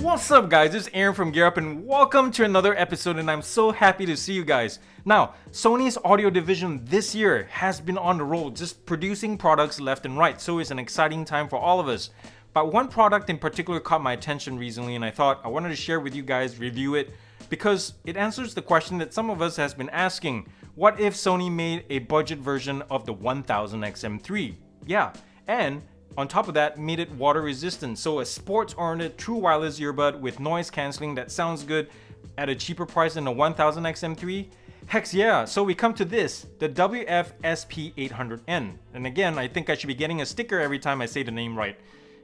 What's up guys, it's Aaron from Gear Up and welcome to another episode, and I'm so happy to see you guys. Now, Sony's audio division this year has been on the roll, just producing products left and right, so it's an exciting time for all of us. But one product in particular caught my attention recently, and I thought I wanted to share with you guys, review it, because it answers the question that some of us has been asking. What if Sony made a budget version of the 1000XM3? Yeah, and on top of that, made it water resistant, so a sports-oriented true wireless earbud with noise cancelling that sounds good at a cheaper price than the 1000XM3? Heck yeah, so we come to this, the WF-SP800N. And again, I think I should be getting a sticker every time I say the name right.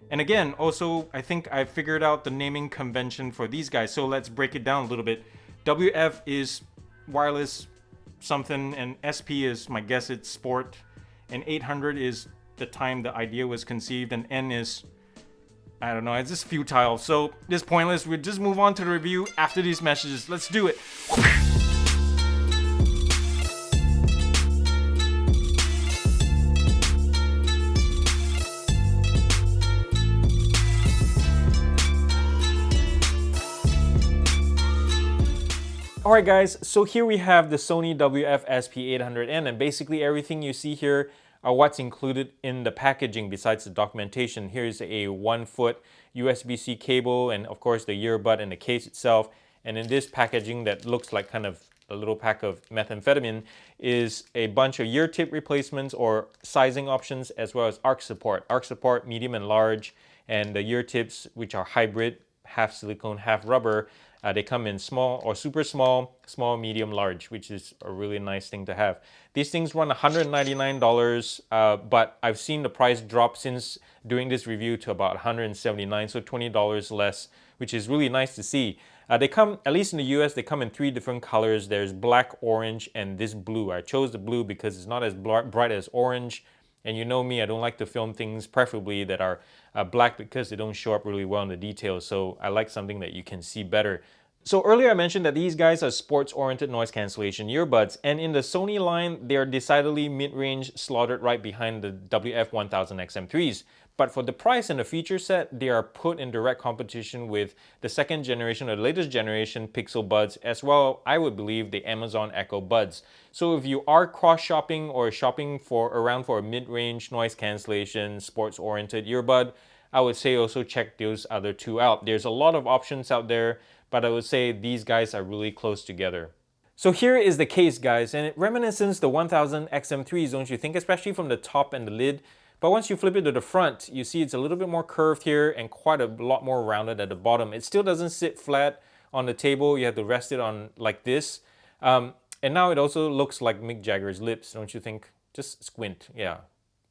And again, also, I think I figured out the naming convention for these guys, so let's break it down a little bit. WF is wireless something, and SP is, my guess, it's sport, and 800 is the time the idea was conceived, and N is, I don't know, it's just futile, so it's pointless. We'll just move on to the review after these messages. Let's do it. Alright guys, so here we have the Sony WF-SP800N, and basically everything you see here are what's included in the packaging besides the documentation. Here's a 1-foot USB-C cable, and of course the earbud and the case itself. And in this packaging that looks like kind of a little pack of methamphetamine is a bunch of ear tip replacements or sizing options, as well as arc support. Arc support, medium and large, and the ear tips, which are hybrid, half silicone, half rubber. They come in small or super small, small, medium, large, which is a really nice thing to have. These things run $199, but I've seen the price drop since doing this review to about $179, so $20 less, which is really nice to see. They come, at least in the US, they come in 3 different colors. There's black, orange, and this blue. I chose the blue because it's not as bright as orange. And you know me, I don't like to film things preferably that are black because they don't show up really well in the details. So I like something that you can see better. So earlier I mentioned that these guys are sports-oriented noise cancellation earbuds. And in the Sony line, they're decidedly mid-range, slaughtered right behind the WF-1000XM3s. But for the price and the feature set, they are put in direct competition with the second generation or the latest generation Pixel Buds, as well, I would believe, the Amazon Echo Buds. So if you are cross-shopping or shopping around for a mid-range noise cancellation, sports-oriented earbud, I would say also check those other two out. There's a lot of options out there, but I would say these guys are really close together. So here is the case, guys, and it reminisces the 1000XM3s, don't you think, especially from the top and the lid. But once you flip it to the front, you see it's a little bit more curved here and quite a lot more rounded at the bottom. It still doesn't sit flat on the table. You have to rest it on like this. And now it also looks like Mick Jagger's lips, don't you think? Just squint. Yeah,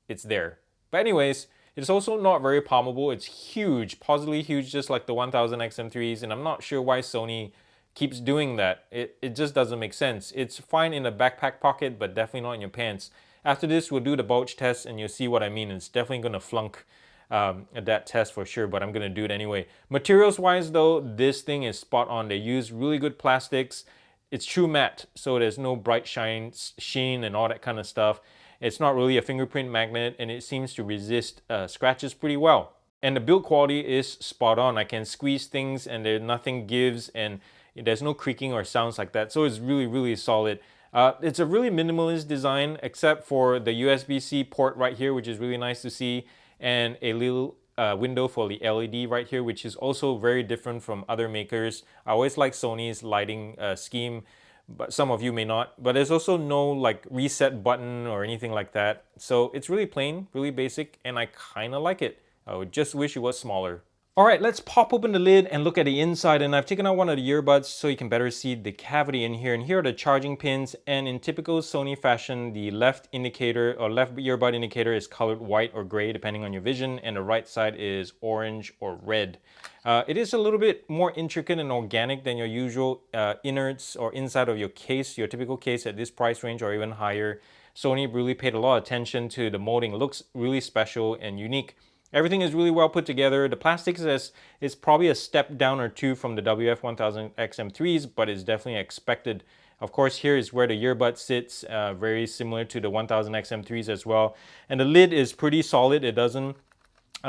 it's there. But anyways, it's also not very palmable. It's huge, positively huge, just like the 1000XM3s. And I'm not sure why Sony keeps doing that. It just doesn't make sense. It's fine in a backpack pocket, but definitely not in your pants. After this, we'll do the Bulge Test and you'll see what I mean. It's definitely going to flunk that test for sure, but I'm going to do it anyway. Materials-wise though, this thing is spot on. They use really good plastics. It's true matte, so there's no bright sheen and all that kind of stuff. It's not really a fingerprint magnet, and it seems to resist scratches pretty well. And the build quality is spot on. I can squeeze things and nothing gives, and there's no creaking or sounds like that. So it's really, really solid. It's a really minimalist design, except for the USB-C port right here, which is really nice to see, and a little window for the LED right here, which is also very different from other makers. I always like Sony's lighting scheme, but some of you may not. But there's also no like reset button or anything like that. So it's really plain, really basic, and I kind of like it. I would just wish it was smaller. Alright, let's pop open the lid and look at the inside, and I've taken out one of the earbuds so you can better see the cavity in here. And here are the charging pins, and in typical Sony fashion, the left indicator or left earbud indicator is colored white or gray depending on your vision, and the right side is orange or red. It is a little bit more intricate and organic than your usual innards or inside of your case, your typical case at this price range or even higher. Sony really paid a lot of attention to the molding. It looks really special and unique. Everything is really well put together. The plastics is probably a step down or two from the WF-1000XM3s, but it's definitely expected. Of course, here is where the earbud sits, very similar to the 1000XM3s as well. And the lid is pretty solid. It doesn't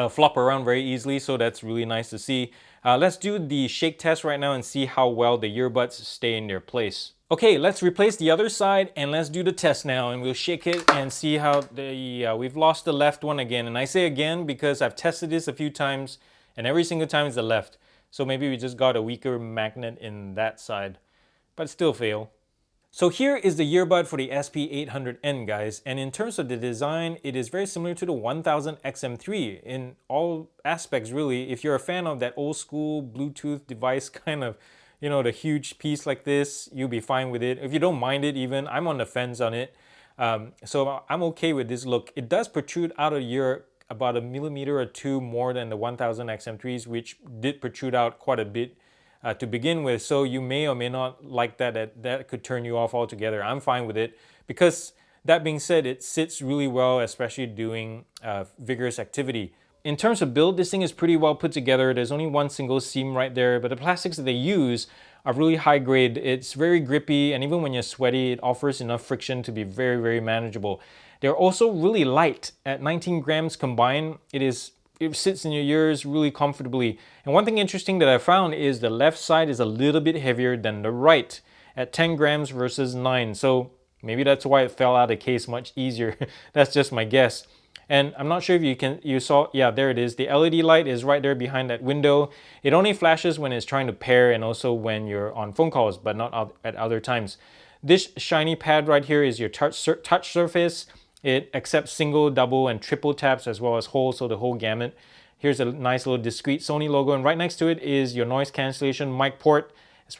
flop around very easily, so that's really nice to see. Let's do the shake test right now and see how well the earbuds stay in their place. Okay, let's replace the other side and let's do the test now, and we'll shake it and see how we've lost the left one again. And I say again because I've tested this a few times and every single time it's the left. So maybe we just got a weaker magnet in that side, but still fail. So here is the earbud for the SP800N, guys, and in terms of the design, it is very similar to the 1000XM3 in all aspects, really. If you're a fan of that old school Bluetooth device kind of, you know, the huge piece like this, you'll be fine with it. If you don't mind it even, I'm on the fence on it. So I'm okay with this look. It does protrude out of your ear about 1 millimeter or 2 more than the 1000XM3s, which did protrude out quite a bit to begin with, so you may or may not like that. That could turn you off altogether. I'm fine with it because, that being said, it sits really well, especially doing vigorous activity. In terms of build, this thing is pretty well put together. There's only one single seam right there, but the plastics that they use are really high grade. It's very grippy, and even when you're sweaty, it offers enough friction to be very, very manageable. They're also really light. At 19 grams combined, it sits in your ears really comfortably. And one thing interesting that I found is the left side is a little bit heavier than the right at 10 grams versus 9. So maybe that's why it fell out of the case much easier. That's just my guess. And I'm not sure if you saw, yeah, there it is. The LED light is right there behind that window. It only flashes when it's trying to pair and also when you're on phone calls, but not at other times. This shiny pad right here is your touch surface. It accepts single, double, and triple taps as well as whole, so the whole gamut. Here's a nice little discreet Sony logo, and right next to it is your noise cancellation mic port, as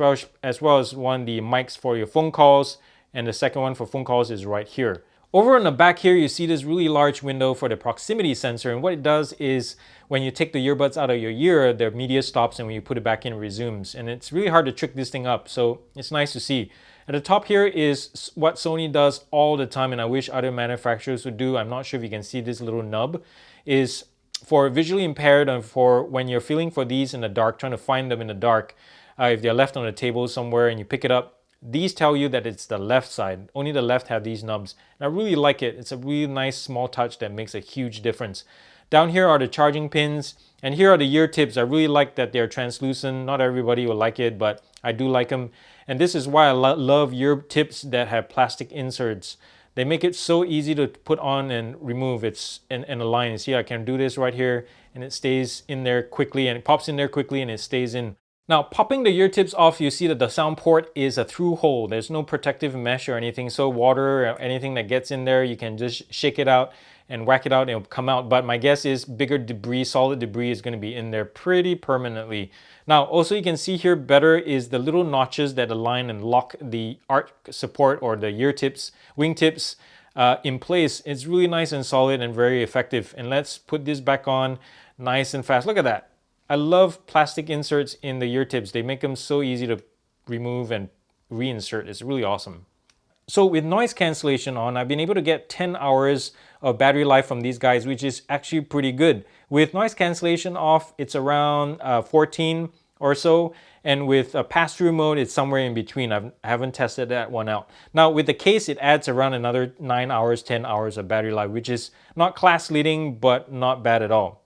well as one of the mics for your phone calls, and the second one for phone calls is right here. Over on the back here, you see this really large window for the proximity sensor, and what it does is when you take the earbuds out of your ear, the media stops, and when you put it back in, it resumes. And it's really hard to trick this thing up, so it's nice to see. At the top here is what Sony does all the time, and I wish other manufacturers would do. I'm not sure if you can see this little nub. Is for visually impaired and for when you're feeling for these in the dark, trying to find them in the dark. If they're left on a table somewhere and you pick it up, these tell you that it's the left side. Only the left have these nubs. And I really like it. It's a really nice small touch that makes a huge difference. Down here are the charging pins, and here are the ear tips. I really like that they're translucent. Not everybody will like it, but I do like them. And this is why I love ear tips that have plastic inserts. They make it so easy to put on and remove. It's in a line. You see, I can do this right here, and it stays in there quickly, and it pops in there quickly, and it stays in. Now, popping the ear tips off, you see that the sound port is a through hole. There's no protective mesh or anything, so water or anything that gets in there, you can just shake it out and whack it out and it'll come out. But my guess is bigger debris, solid debris is going to be in there pretty permanently. Now, also you can see here better is the little notches that align and lock the arch support or the ear tips, wing tips in place. It's really nice and solid and very effective. And let's put this back on nice and fast. Look at that. I love plastic inserts in the ear tips. They make them so easy to remove and reinsert. It's really awesome. So with noise cancellation on, I've been able to get 10 hours of battery life from these guys, which is actually pretty good. With noise cancellation off, it's around 14 or so. And with a pass-through mode, it's somewhere in between. I haven't tested that one out. Now with the case, it adds around another 9 hours, 10 hours of battery life, which is not class leading, but not bad at all.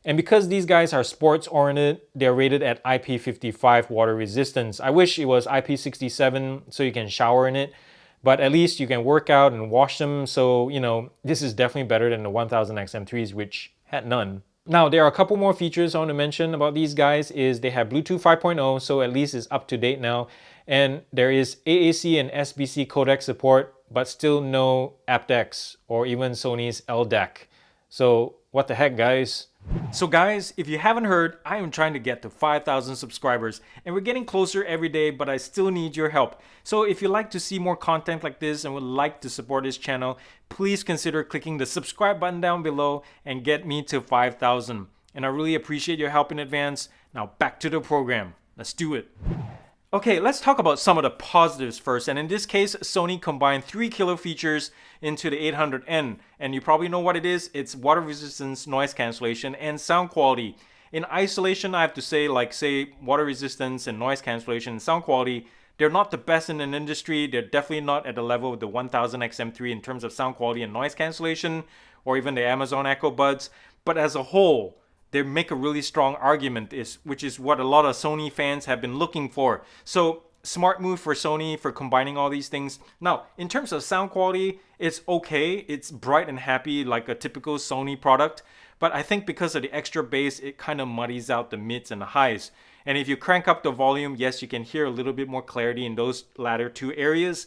And because these guys are sports oriented, they're rated at IP55 water resistance. I wish it was IP67 so you can shower in it, but at least you can work out and wash them. So, you know, this is definitely better than the 1000XM3s, which had none. Now, there are a couple more features I want to mention about these guys is they have Bluetooth 5.0, so at least it's up to date now. And there is AAC and SBC codec support, but still no aptX or even Sony's LDAC. So what the heck, guys? So guys, if you haven't heard, I am trying to get to 5,000 subscribers and we're getting closer every day, but I still need your help. So if you'd like to see more content like this and would like to support this channel, please consider clicking the subscribe button down below and get me to 5,000. And I really appreciate your help in advance. Now back to the program. Let's do it. Okay, let's talk about some of the positives first. And in this case, Sony combined 3 killer features into the 800N. And you probably know what it is. It's water resistance, noise cancellation, and sound quality. In isolation, I have to say, water resistance and noise cancellation and sound quality, they're not the best in an industry. They're definitely not at the level of the 1000XM3 in terms of sound quality and noise cancellation, or even the Amazon Echo Buds. But as a whole, they make a really strong argument, which is what a lot of Sony fans have been looking for. So smart move for Sony for combining all these things. Now, in terms of sound quality, it's okay. It's bright and happy like a typical Sony product. But I think because of the extra bass, it kind of muddies out the mids and the highs. And if you crank up the volume, yes, you can hear a little bit more clarity in those latter two areas.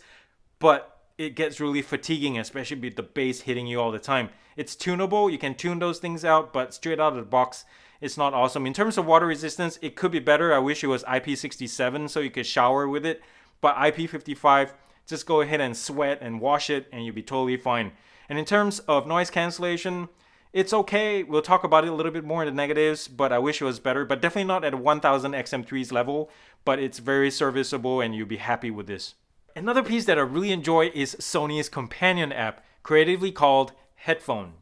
But it gets really fatiguing, especially with the bass hitting you all the time. It's tunable, you can tune those things out, but straight out of the box, it's not awesome. In terms of water resistance, it could be better. I wish it was IP67 so you could shower with it, but IP55, just go ahead and sweat and wash it and you'll be totally fine. And in terms of noise cancellation, it's okay. We'll talk about it a little bit more in the negatives, but I wish it was better, but definitely not at 1000 XM3's level, but it's very serviceable and you'll be happy with this. Another piece that I really enjoy is Sony's companion app, creatively called Headphone.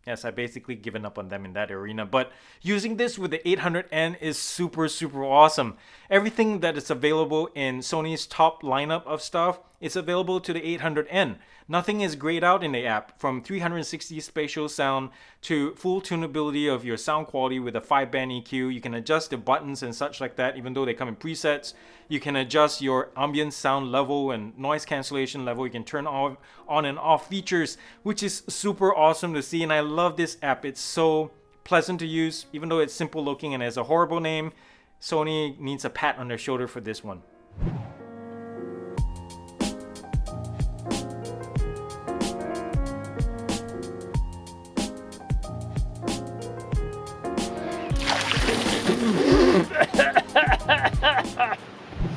Yes, I've basically given up on them in that arena, but using this with the 800N is super awesome. Everything that is available in Sony's top lineup of stuff is available to the 800N. Nothing is grayed out in the app, from 360 spatial sound to full tunability of your sound quality with a 5-band EQ. You can adjust the buttons and such like that, even though they come in presets. You can adjust your ambient sound level and noise cancellation level. You can turn on and off features, which is super awesome to see. And I love this app. It's so pleasant to use, even though it's simple looking and has a horrible name. Sony needs a pat on their shoulder for this one.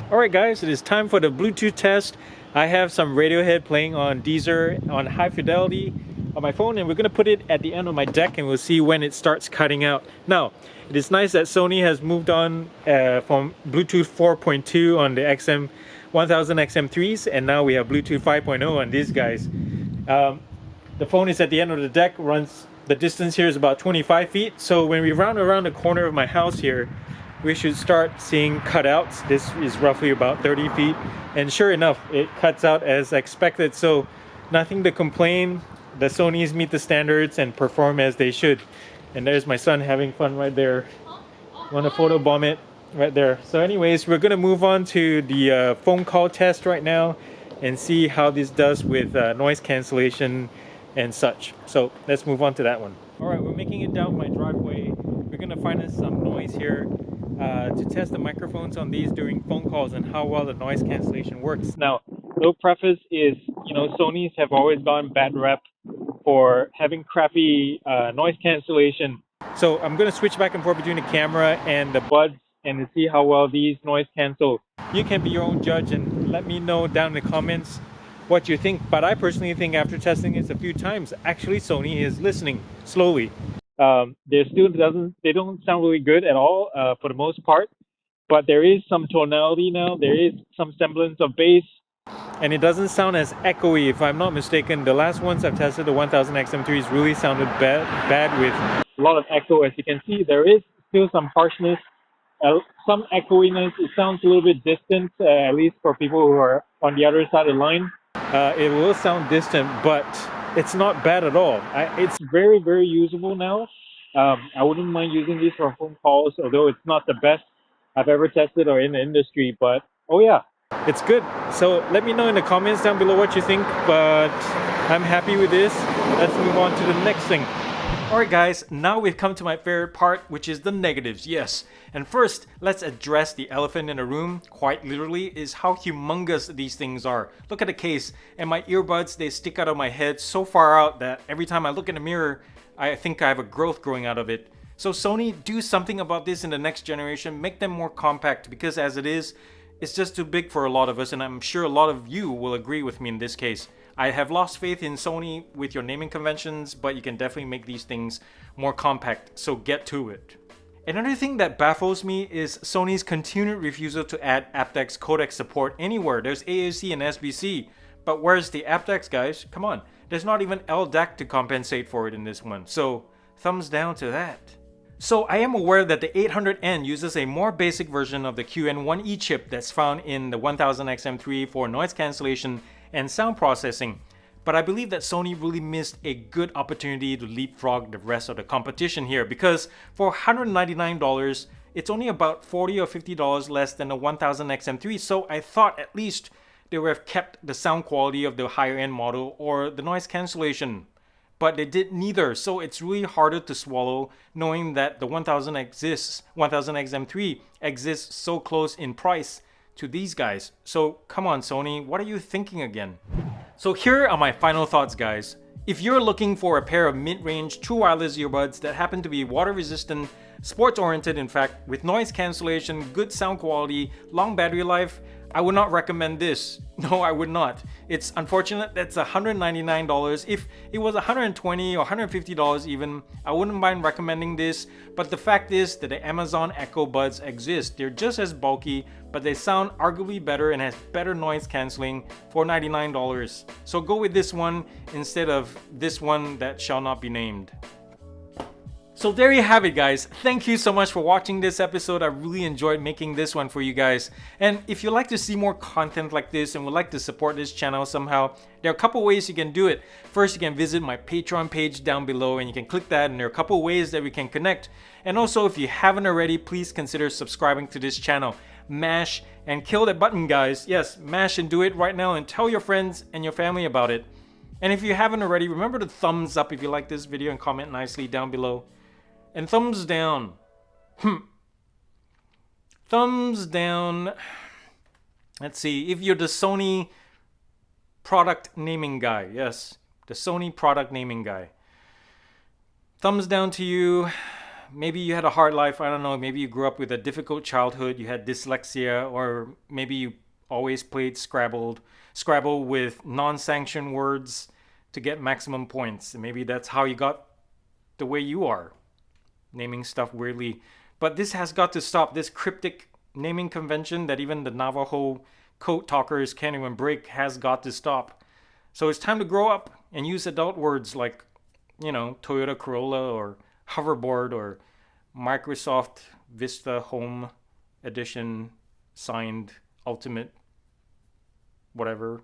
Alright guys, it is time for the Bluetooth test. I have some Radiohead playing on Deezer on high fidelity on my phone, and we're going to put it at the end of my deck and we'll see when it starts cutting out. Now, it is nice that Sony has moved on from Bluetooth 4.2 on the 1000 XM3s, and now we have Bluetooth 5.0 on these guys. The phone is at the end of the deck, the distance here is about 25 feet, so when we round around the corner of my house here, we should start seeing cutouts. This is roughly about 30 feet, and sure enough, it cuts out as expected, so nothing to complain. The Sonys meet the standards and perform as they should. And there's my son having fun right there. Want to photobomb it right there. So anyways, we're gonna move on to the phone call test right now and see how this does with noise cancellation and such. So let's move on to that one. All right, we're making it down my driveway. We're gonna find us some noise here to test the microphones on these during phone calls and how well the noise cancellation works. Now, little preface is, you know, Sonys have always gotten bad rep for having crappy noise cancellation. So I'm going to switch back and forth between the camera and the buds and to see how well these noise cancel. You can be your own judge and let me know down in the comments what you think. But I personally think after testing this a few times, actually Sony is listening slowly. They don't sound really good at all for the most part, but there is some tonality now. There is some semblance of bass. And it doesn't sound as echoey, if I'm not mistaken. The last ones I've tested, the 1000 XM3s, really sounded bad with a lot of echo. As you can see, there is still some harshness, some echoiness. It sounds a little bit distant, at least for people who are on the other side of the line. It will sound distant, but it's not bad at all. It's very usable now. I wouldn't mind using these for phone calls, although it's not the best I've ever tested or in the industry, but oh yeah. It's good. So let me know in the comments down below what you think, but I'm happy with this. Let's move on to the next thing. Alright guys, now we've come to my favorite part, which is the negatives, yes. And first, let's address the elephant in the room, quite literally, is how humongous these things are. Look at the case, and my earbuds, they stick out of my head so far out that every time I look in the mirror, I think I have a growth growing out of it. So Sony, do something about this in the next generation, make them more compact, because as it is, it's just too big for a lot of us, and I'm sure a lot of you will agree with me in this case. I have lost faith in Sony with your naming conventions, but you can definitely make these things more compact, so get to it. Another thing that baffles me is Sony's continued refusal to add aptX codec support anywhere. There's AAC and SBC, but where's the aptX, guys? Come on, there's not even LDAC to compensate for it in this one, so thumbs down to that. So I am aware that the 800N uses a more basic version of the QN1E chip that's found in the 1000 XM3 for noise cancellation and sound processing. but I believe that Sony really missed a good opportunity to leapfrog the rest of the competition here, because for $199, it's only about $40 or $50 less than the 1000XM3. So I thought at least they would have kept the sound quality of the higher end model or the noise cancellation, but they did neither. So it's really harder to swallow knowing that the 1000XM3 exists so close in price to these guys. So come on, Sony, what are you thinking again? So here are my final thoughts, guys. If you're looking for a pair of mid-range true wireless earbuds that happen to be water resistant, sports oriented in fact, with noise cancellation, good sound quality, long battery life, I would not recommend this. No, I would not. It's unfortunate that's $199. If it was $120 or $150 even, I wouldn't mind recommending this. But the fact is that the Amazon Echo Buds exist. They're just as bulky, but they sound arguably better and has better noise cancelling for $99. So go with this one instead of this one that shall not be named. So there you have it, guys. Thank you so much for watching this episode. I really enjoyed making this one for you guys. And if you'd like to see more content like this and would like to support this channel somehow, there are a couple ways you can do it. First, you can visit my Patreon page down below and you can click that, and there are a couple ways that we can connect. And also, if you haven't already, please consider subscribing to this channel. Mash and kill that button, guys. Yes, mash and do it right now and tell your friends and your family about it. And if you haven't already, remember to thumbs up if you like this video and comment nicely down below. And thumbs down. Thumbs down. Let's see. If you're the Sony product naming guy. Yes, the Sony product naming guy. Thumbs down to you. Maybe you had a hard life. I don't know. Maybe you grew up with a difficult childhood. You had dyslexia, or maybe you always played Scrabble with non-sanctioned words to get maximum points. And maybe that's how you got the way you are. Naming stuff weirdly. But this has got to stop. This cryptic naming convention that even the Navajo code talkers can't even break has got to stop. So it's time to grow up and use adult words like, you know, Toyota Corolla or hoverboard or Microsoft Vista Home Edition signed Ultimate whatever.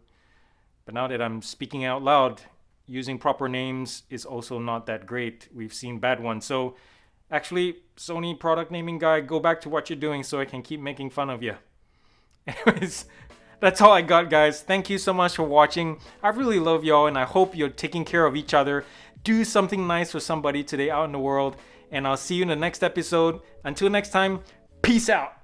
But now that I'm speaking out loud, using proper names is also not that great. We've seen bad ones. So actually, Sony product naming guy, go back to what you're doing so I can keep making fun of you. Anyways, that's all I got, guys. Thank you so much for watching. I really love y'all, and I hope you're taking care of each other. Do something nice for somebody today out in the world, and I'll see you in the next episode. Until next time, peace out.